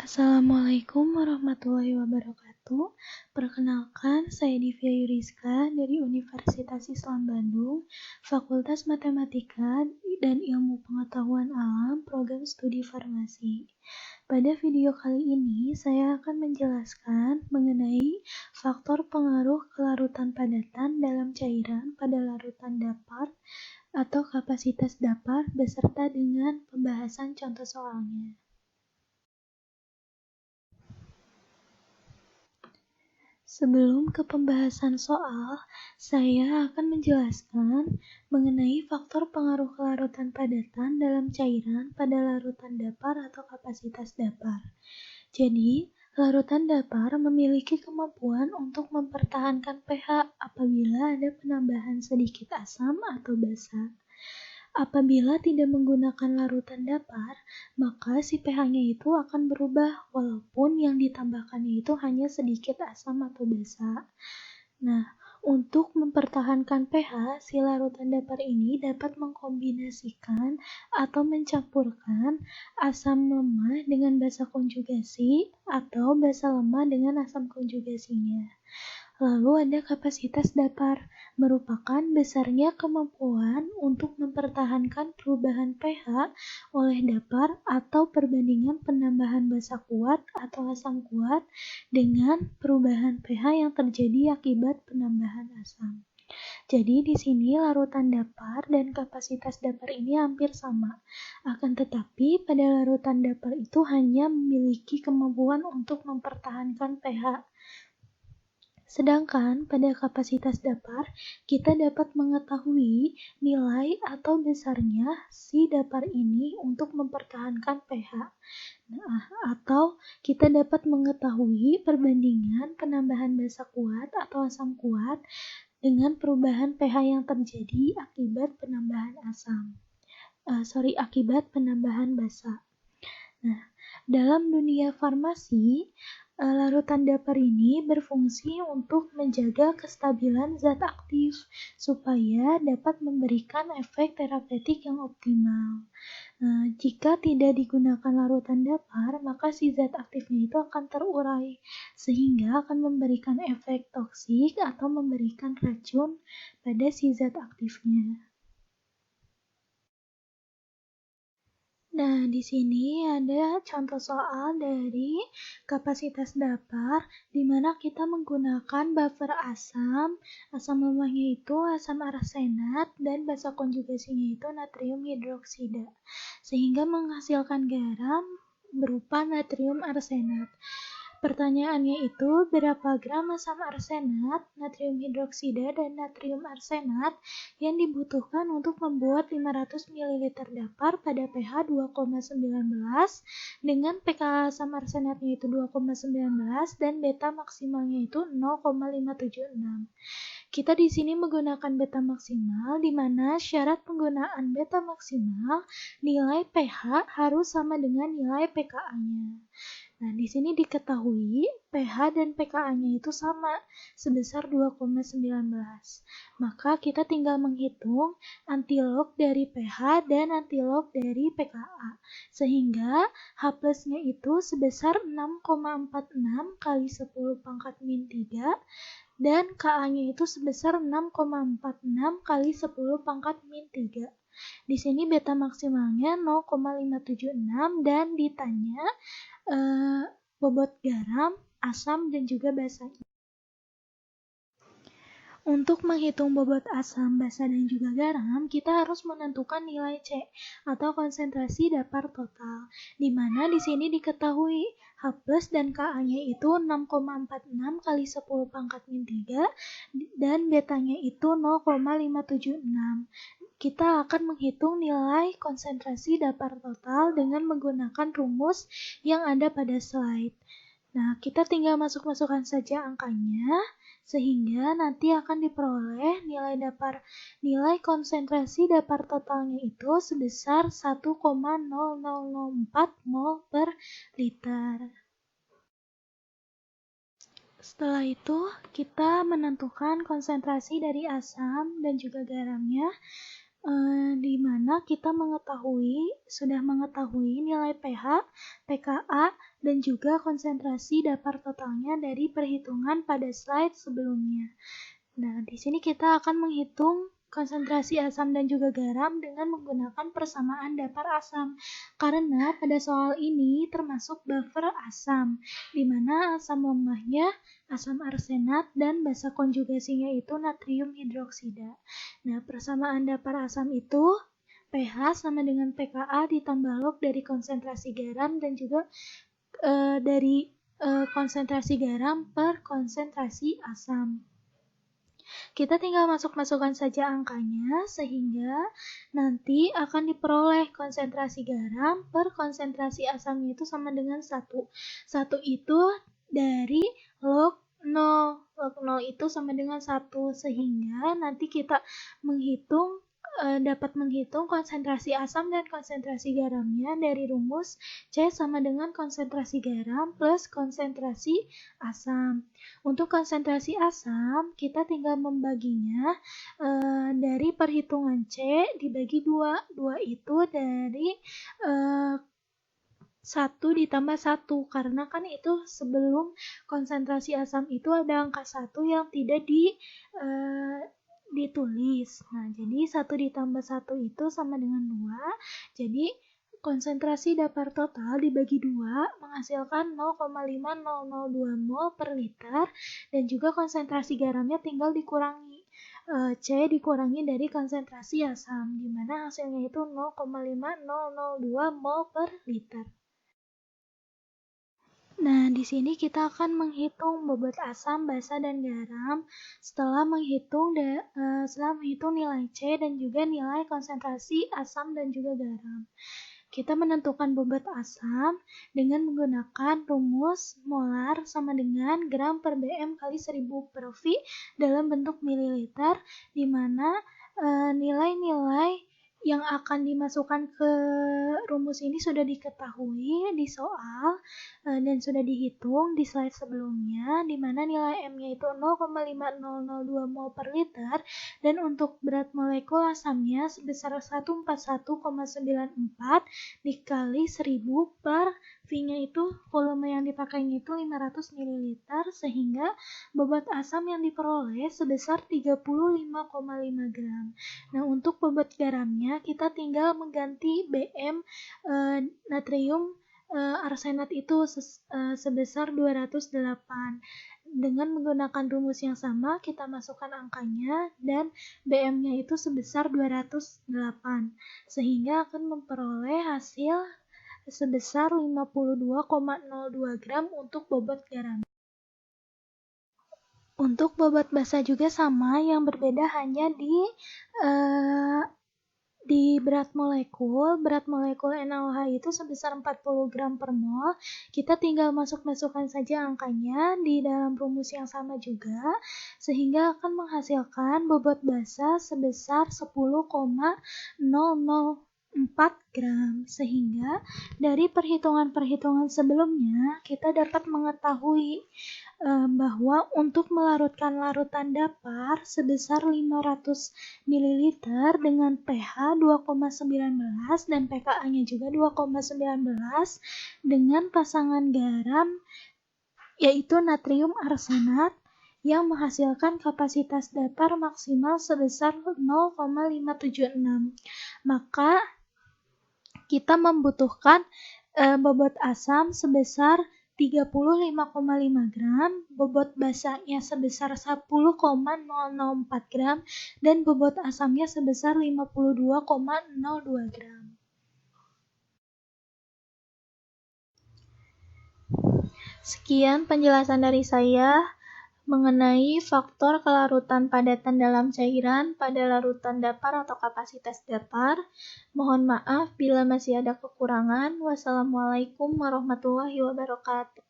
Assalamualaikum warahmatullahi wabarakatuh. Perkenalkan, saya Divya Yuriska dari Universitas Islam Bandung, Fakultas Matematika dan Ilmu Pengetahuan Alam, Program Studi Farmasi. Pada video kali ini, saya akan menjelaskan mengenai faktor pengaruh kelarutan padatan dalam cairan pada larutan dapat atau kapasitas dapat beserta dengan pembahasan contoh soalnya. Sebelum ke pembahasan soal, saya akan menjelaskan mengenai faktor pengaruh kelarutan padatan dalam cairan pada larutan dapar atau kapasitas dapar. Jadi, larutan dapar memiliki kemampuan untuk mempertahankan pH apabila ada penambahan sedikit asam atau basa. Apabila tidak menggunakan larutan dapar, maka si pH-nya itu akan berubah walaupun yang ditambahkannya itu hanya sedikit asam atau basa. Nah, untuk mempertahankan pH, si larutan dapar ini dapat mengkombinasikan atau mencampurkan asam lemah dengan basa konjugasi atau basa lemah dengan asam konjugasinya. Lalu ada kapasitas dapar, merupakan besarnya kemampuan untuk mempertahankan perubahan pH oleh dapar atau perbandingan penambahan basa kuat atau asam kuat dengan perubahan pH yang terjadi akibat penambahan asam. Jadi di sini larutan dapar dan kapasitas dapar ini hampir sama. Akan tetapi pada larutan dapar itu hanya memiliki kemampuan untuk mempertahankan pH. Sedangkan pada kapasitas dapar, kita dapat mengetahui nilai atau besarnya si dapar ini untuk mempertahankan pH. Atau kita dapat mengetahui perbandingan penambahan basa kuat atau asam kuat dengan perubahan pH yang terjadi akibat penambahan akibat penambahan basa. Nah, dalam dunia farmasi, larutan dapar ini berfungsi untuk menjaga kestabilan zat aktif supaya dapat memberikan efek terapeutik yang optimal. Jika tidak digunakan larutan dapar, maka si zat aktifnya itu akan terurai sehingga akan memberikan efek toksik atau memberikan racun pada si zat aktifnya. Nah, di sini ada contoh soal dari kapasitas dapar, di mana kita menggunakan buffer asam lemahnya itu asam arsenat, dan basa konjugasinya itu natrium hidroksida, sehingga menghasilkan garam berupa natrium arsenat. Pertanyaannya itu, berapa gram asam arsenat, natrium hidroksida, dan natrium arsenat yang dibutuhkan untuk membuat 500 ml dapar pada pH 2,19 dengan pKa asam arsenatnya itu 2,19 dan beta maksimalnya itu 0,576. Kita di sini menggunakan beta maksimal, di mana syarat penggunaan beta maksimal nilai pH harus sama dengan nilai pKa-nya. Nah, di sini diketahui pH dan pKa-nya itu sama, sebesar 2,19. Maka kita tinggal menghitung antilog dari pH dan antilog dari pKa. Sehingga H+-nya itu sebesar 6,46 kali 10 pangkat min 3 dan Ka-nya itu sebesar 6,46 kali 10 pangkat min 3. Di sini beta maksimalnya 0,576 dan ditanya bobot garam, asam, dan juga basanya. Untuk menghitung bobot asam, basa, dan juga garam, kita harus menentukan nilai C atau konsentrasi dapar total, di mana di sini diketahui H+ dan Ka-nya itu 6,46 kali 10 pangkat min 3 dan betanya itu 0,576. Kita akan menghitung nilai konsentrasi dapar total dengan menggunakan rumus yang ada pada slide. Nah, kita tinggal masukkan saja angkanya, sehingga nanti akan diperoleh nilai konsentrasi dapar totalnya itu sebesar 1,0004 mol per liter. Setelah itu, kita menentukan konsentrasi dari asam dan juga garamnya. di mana kita sudah mengetahui nilai pH, pKa, dan juga konsentrasi dapar totalnya dari perhitungan pada slide sebelumnya. Nah, di sini kita akan menghitung konsentrasi asam dan juga garam dengan menggunakan persamaan dapar asam. Karena pada soal ini termasuk buffer asam, di mana asam lemahnya asam arsenat dan basa konjugasinya itu natrium hidroksida. Nah, persamaan dapar asam itu pH sama dengan pKa ditambah log dari konsentrasi garam dan juga dari konsentrasi garam per konsentrasi asam. Kita tinggal masukkan saja angkanya sehingga nanti akan diperoleh konsentrasi garam per konsentrasi asamnya itu sama dengan 1. 1 itu dari log 0. Log 0 itu sama dengan 1 sehingga nanti kita dapat menghitung konsentrasi asam dan konsentrasi garamnya dari rumus C sama dengan konsentrasi garam plus konsentrasi asam. Untuk konsentrasi asam, kita tinggal membaginya dari perhitungan C dibagi 2. 2 itu dari 1 ditambah 1, karena kan itu sebelum konsentrasi asam itu ada angka 1 yang tidak ditulis. Nah, jadi 1 ditambah 1 itu sama dengan 2. Jadi, konsentrasi dapar total dibagi 2 menghasilkan 0,5002 mol per liter dan juga konsentrasi garamnya tinggal dikurangi C dikurangi dari konsentrasi asam, di mana hasilnya itu 0,5002 mol per liter. Nah, di sini kita akan menghitung bobot asam, basa, dan garam setelah menghitung nilai C dan juga nilai konsentrasi asam dan juga garam. Kita menentukan bobot asam dengan menggunakan rumus molar sama dengan gram per BM kali 1000 per V dalam bentuk mililiter, di mana nilai-nilai yang akan dimasukkan ke rumus ini sudah diketahui di soal dan sudah dihitung di slide sebelumnya, di mana nilai M-nya itu 0,5002 mol per liter dan untuk berat molekul asamnya sebesar 141,94 dikali 1000 per V-nya itu volume yang dipakainya itu 500 ml sehingga bobot asam yang diperoleh sebesar 35,5 gram. Nah, untuk bobot garamnya kita tinggal mengganti BM natrium arsenat itu sebesar 208. Dengan menggunakan rumus yang sama, kita masukkan angkanya dan BM-nya itu sebesar 208. Sehingga akan memperoleh hasil sebesar 52,02 gram untuk bobot garam. Untuk bobot basa juga sama, yang berbeda hanya di berat molekul NaOH itu sebesar 40 gram per mol. Kita tinggal masukkan saja angkanya di dalam rumus yang sama juga, sehingga akan menghasilkan bobot basa sebesar 10,004 gram. Sehingga dari perhitungan-perhitungan sebelumnya, kita dapat mengetahui bahwa untuk melarutkan larutan dapar sebesar 500 ml dengan pH 2,19 dan pKa-nya juga 2,19 dengan pasangan garam yaitu natrium arsenat yang menghasilkan kapasitas dapar maksimal sebesar 0,576. Maka kita membutuhkan bobot asam sebesar 35,5 gram, bobot basanya sebesar 10,004 gram, dan bobot asamnya sebesar 52,02 gram. Sekian penjelasan dari saya mengenai faktor kelarutan padatan dalam cairan pada larutan dapar atau kapasitas dapar. Mohon maaf bila masih ada kekurangan. Wassalamualaikum warahmatullahi wabarakatuh.